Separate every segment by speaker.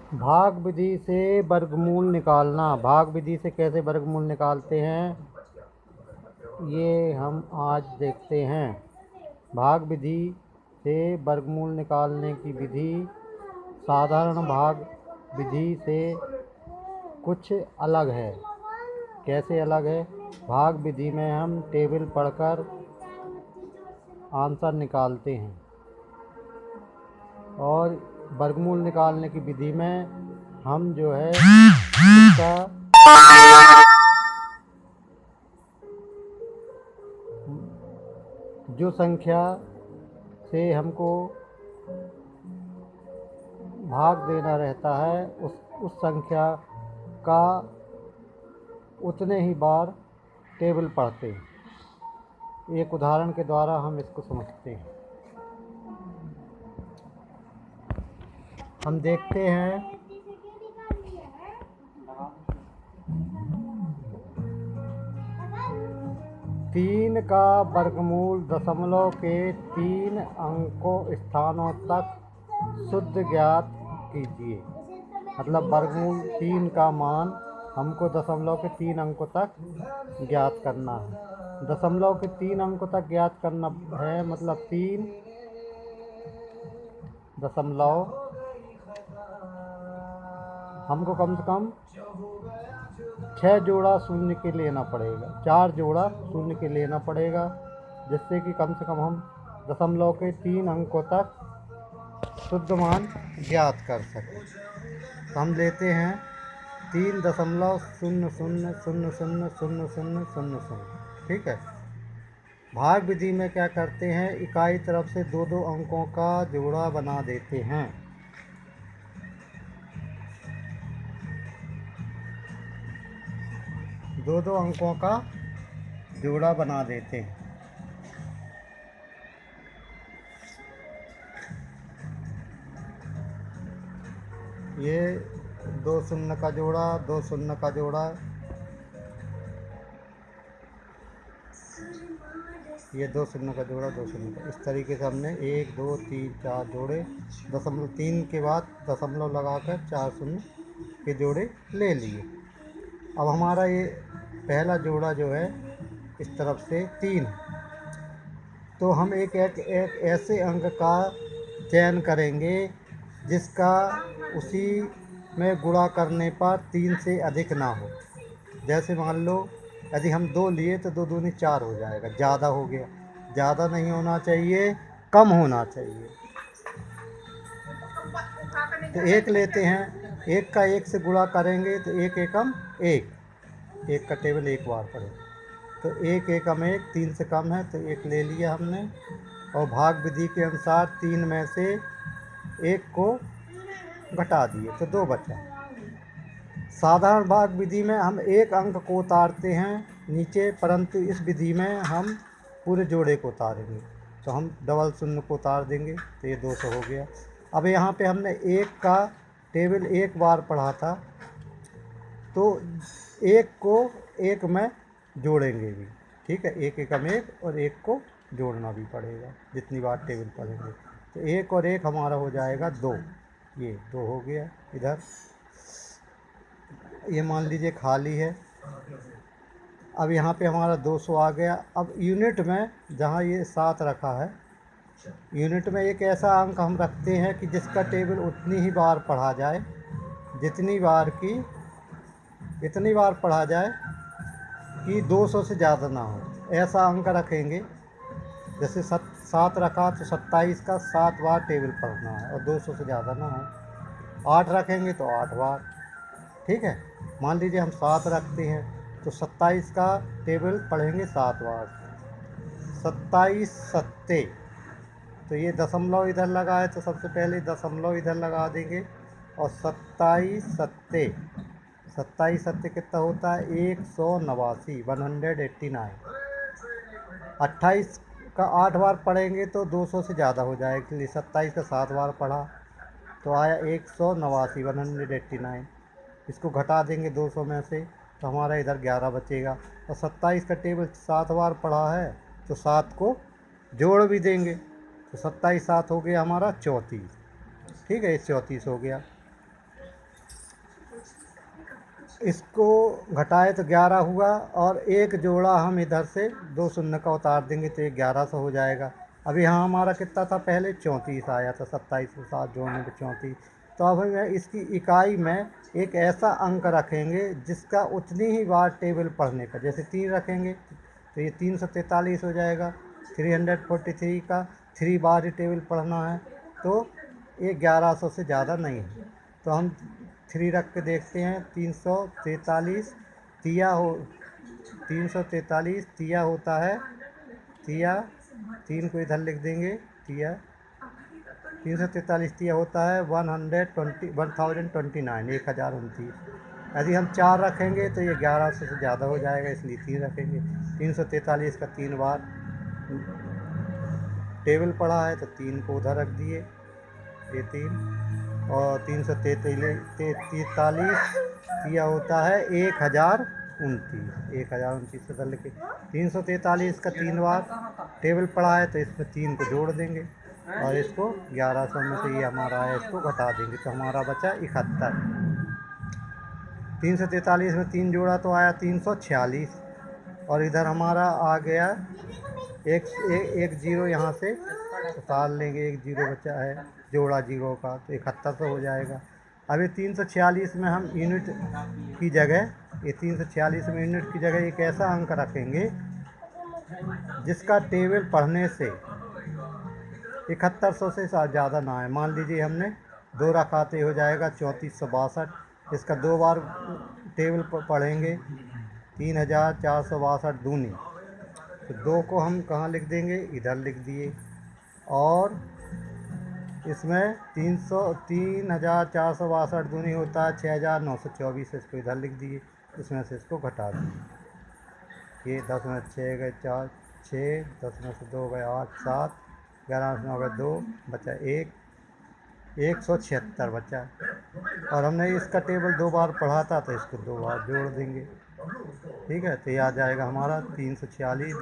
Speaker 1: भाग विधि से वर्गमूल निकालना। भाग विधि से कैसे वर्गमूल निकालते हैं, ये हम आज देखते हैं। भाग विधि से वर्गमूल निकालने की विधि साधारण भाग विधि से कुछ अलग है। कैसे अलग है? भाग विधि में हम टेबल पढ़कर आंसर निकालते हैं और वर्गमूल निकालने की विधि में हम जो है इसका जो संख्या से हमको भाग देना रहता है उस संख्या का उतने ही बार टेबल पढ़ते हैं। एक उदाहरण के द्वारा हम इसको समझते हैं। हम देखते हैं 3 का वर्गमूल दशमलव के 3 अंकों स्थानों तक शुद्ध ज्ञात कीजिए। मतलब वर्गमूल 3 का मान हमको दशमलव के 3 अंकों तक ज्ञात करना है। दशमलव के 3 अंकों तक ज्ञात करना है, मतलब 3 दशमलव हमको कम से कम 6 जोड़ा शून्य के लेना पड़ेगा, 4 जोड़ा शून्य के लेना पड़ेगा, जिससे कि कम से कम हम दशमलव के 3 अंकों तक शुद्ध मान ज्ञात कर सकें। तो हम लेते हैं 3.00000000। ठीक है। भाग विधि में क्या करते हैं, इकाई तरफ से 2-2 अंकों का जोड़ा बना देते हैं। दो अंकों का जोड़ा बना देते हैं। ये 2 शून्य का जोड़ा, 2 शून्य का जोड़ा, ये 2 शून्य का जोड़ा, 2 शून्य का। इस तरीके से हमने 1 2 3 4 जोड़े, दशमलव 3 के बाद दशमलव लगाकर 4 शून्य के जोड़े ले लिए। अब हमारा ये पहला जोड़ा जो है इस तरफ से 3 है, तो हम एक ऐसे अंक का चयन करेंगे जिसका उसी में गुणा करने पर 3 से अधिक ना हो। जैसे मान लो यदि हम 2 लिए तो 2 दूनी 4 हो जाएगा, ज़्यादा हो गया। ज़्यादा नहीं होना चाहिए, कम होना चाहिए। तो 1 लेते हैं, 1 का 1 से गुणा करेंगे तो 1 एकम 1, 1 का टेबल एक बार पढ़ेंगे तो 1 एकम 1, 3 से कम है तो 1 ले लिया हमने। और भाग विधि के अनुसार 3 में से 1 को घटा दिए तो 2 बचा। साधारण भाग विधि में हम 1 अंक को उतारते हैं नीचे, परंतु इस विधि में हम पूरे जोड़े को उतारेंगे। तो हम डबल शून्य को उतार देंगे तो ये 200 हो गया। अब यहाँ पे हमने 1 का टेबल एक बार पढ़ा था, तो 1 को 1 में जोड़ेंगे भी। ठीक है, 1 एकम 1 और 1 को जोड़ना भी पड़ेगा जितनी बार टेबल पढ़ेंगे। तो 1 और 1 हमारा हो जाएगा 2, ये 2 हो गया। इधर ये मान लीजिए खाली है। अब यहाँ पे हमारा 200 आ गया। अब यूनिट में जहाँ ये 7 रखा है, यूनिट में एक ऐसा अंक हम रखते हैं कि जिसका टेबल उतनी ही बार पढ़ा जाए, जितनी बार की इतनी बार पढ़ा जाए कि 200 से ज़्यादा ना हो। ऐसा अंक रखेंगे, जैसे 7 रखा तो 27 का 7 बार टेबल पढ़ना है और 200 से ज़्यादा ना हो। 8 रखेंगे तो 8 बार। ठीक है, मान लीजिए हम 7 रखते हैं तो 27 का टेबल पढ़ेंगे 7 बार। 27 सत्ते, तो ये दशमलव इधर लगा है तो सबसे पहले दशमलव इधर लगा देंगे और 27 सत्ते, 27 सत्ते कितना होता है 189, 189। 28 का 8 बार पढ़ेंगे तो 200 से ज़्यादा हो जाएगा, इसलिए 27 का 7 बार पढ़ा तो आया 189, 189। इसको घटा देंगे 200 में से तो हमारा इधर 11 बचेगा। और 27 का टेबल 7 बार पढ़ा है तो 7 को जोड़ भी देंगे तो 27 7 हो गया हमारा 34। ठीक है, ये 34 हो गया। इसको घटाए तो 11 हुआ, और एक जोड़ा हम इधर से 2 शून्य का उतार देंगे तो ये 1100 हो जाएगा। अभी यहाँ हमारा कितना था, पहले 34 आया था, 27 को 7 जोड़ने पे 34। तो अब हम इसकी इकाई में एक ऐसा अंक रखेंगे जिसका उतनी ही बार टेबल पढ़ने का, जैसे 3 रखेंगे तो ये 343 हो जाएगा। 343 का 3 बार ही टेबल पढ़ना है, तो ये 1100 से ज़्यादा नहीं है। तो हम 3 रख के देखते हैं। 343 तिया हो 343 तिया होता है, तिया 3 को इधर लिख देंगे, तिया 343 तिया होता है 1029 1029। यदि हम 4 रखेंगे तो ये 1100 से ज़्यादा हो जाएगा, इसलिए 3 रखेंगे। 343 का 3 बार टेबल पड़ा है तो 3 को उधर रख दिए, ये 3, और 343 दिया होता है 1029 से लिखे। 343 का 3 बार टेबल पड़ा है तो इसमें 3 को जोड़ देंगे, और इसको 1100 में से ये हमारा है, इसको घटा देंगे तो हमारा बचा 71। 343 में 3 जोड़ा तो आया 346, और इधर हमारा आ गया एक जीरो, यहाँ से उतार लेंगे, एक जीरो बचा है जोड़ा जीरो का, तो 7100 हो जाएगा। अभी 346 में हम यूनिट की जगह, ये 346 में यूनिट की जगह एक ऐसा अंक रखेंगे जिसका टेबल पढ़ने से 7100 से ज़्यादा ना है। मान लीजिए हमने 2 रखा तो हो जाएगा 3462, इसका 2 बार टेबल पढ़ेंगे 3462 दूनी, तो 2 को हम कहाँ लिख देंगे, इधर लिख दिए, और इसमें 3462 दूनी होता है 6924, इसको इधर लिख दिए, इसमें से इसको घटा दिए। ये 10 में 6 गए 4, 6, 10 में से 2 गए 8, 7, 11 में से 9 गए 2, बचा 1, 176 बचा। और हमने इसका टेबल 2 बार पढ़ा था तो इसको 2 बार जोड़ देंगे, ठीक है। तो ये आ जाएगा हमारा 346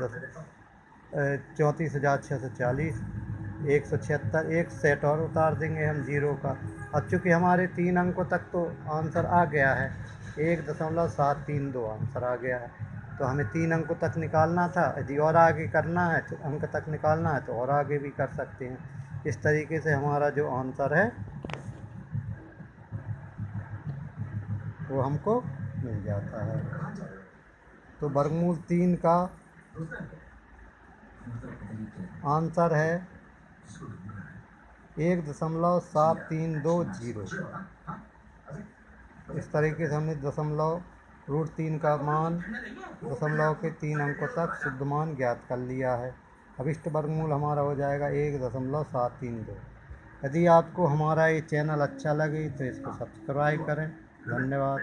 Speaker 1: 34,640 176। एक सेट और उतार देंगे हम जीरो का। अब चूँकि हमारे 3 अंकों तक तो आंसर आ गया है, 1.732 आंसर आ गया है, तो हमें 3 अंकों तक निकालना था। यदि और आगे करना है तो अंक तक निकालना है तो और आगे भी कर सकते हैं। इस तरीके से हमारा जो आंसर है वो हमको मिल जाता है। तो वर्गमूल 3 का आंसर है 1.7320। इस तरीके से हमने √3 का मान दशमलव के 3 अंकों तक शुद्ध मान ज्ञात कर लिया है। अभिष्ट वर्गमूल हमारा हो जाएगा 1.732। यदि आपको हमारा ये चैनल अच्छा लगे तो इसको सब्सक्राइब करें। धन्यवाद।